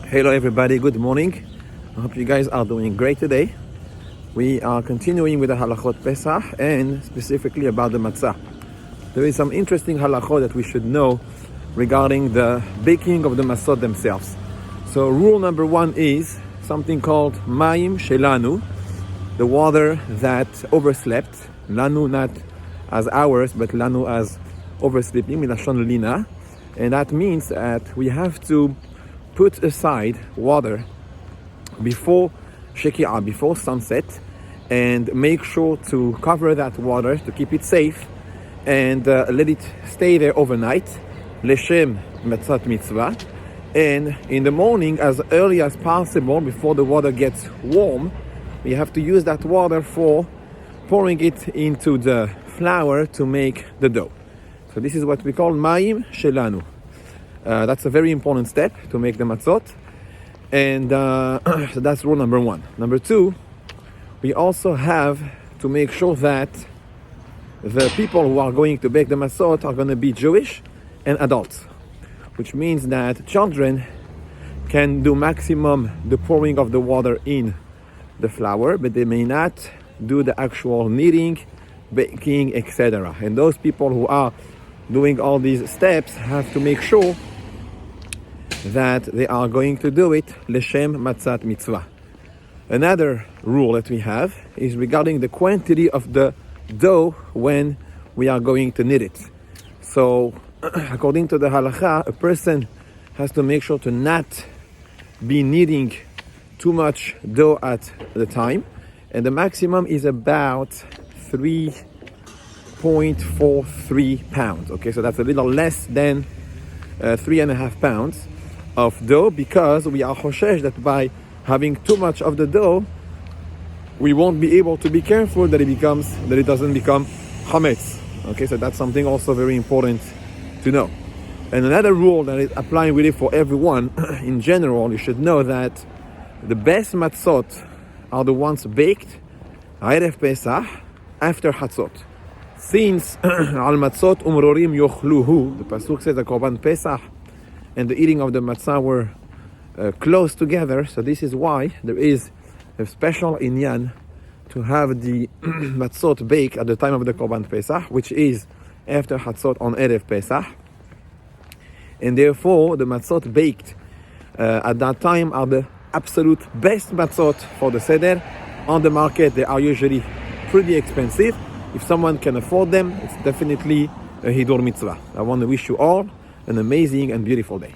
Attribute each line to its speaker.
Speaker 1: Hello everybody, good morning. I hope you guys are doing great today. We are continuing with the halachot Pesach and specifically about the matzah. There is some interesting halachot that we should know regarding the baking of the matzot themselves. So rule number one is something called mayim shelanu, the water that overslept. Lanu not as ours, but lanu as oversleeping, milashon lina. And that means that we have to put aside water before sheki'ah, before sunset, and make sure to cover that water to keep it safe and let it stay there overnight, leshem matzat mitzvah. And in the morning, as early as possible, before the water gets warm, we have to use that water for pouring it into the flour to make the dough. So this is what we call mayim shelanu. That's a very important step to make the matzot. And so that's rule number one. Number two, we also have to make sure that the people who are going to bake the matzot are going to be Jewish and adults, which means that children can do maximum the pouring of the water in the flour, but they may not do the actual kneading, baking, etc. And those people who are doing all these steps have to make sure that they are going to do it leshem matzat mitzvah. Another rule that we have is regarding the quantity of the dough when we are going to knead it. So according to the Halacha, a person has to make sure to not be kneading too much dough at the time, and the maximum is about 3.43 pounds. Okay, so that's a little less than 3.5 pounds of dough, because we are choshesh that by having too much of the dough, we won't be able to be careful that it doesn't become chametz. Okay, so that's something also very important to know. And another rule that is applying really for everyone in general, you should know that the best matzot are the ones baked erev Pesach after Hatzot. Since al matzot umrorim yochluhu, the pasuk says the korban Pesach and the eating of the matzah were close together, so this is why there is a special inyan to have the matzot baked at the time of the korban Pesach, which is after Hatzot on erev Pesach. And therefore the matzot baked at that time are the absolute best matzot for the seder. On the market they are usually pretty expensive. If someone can afford them, it's definitely a hidur mitzvah. I want to wish you all an amazing and beautiful day.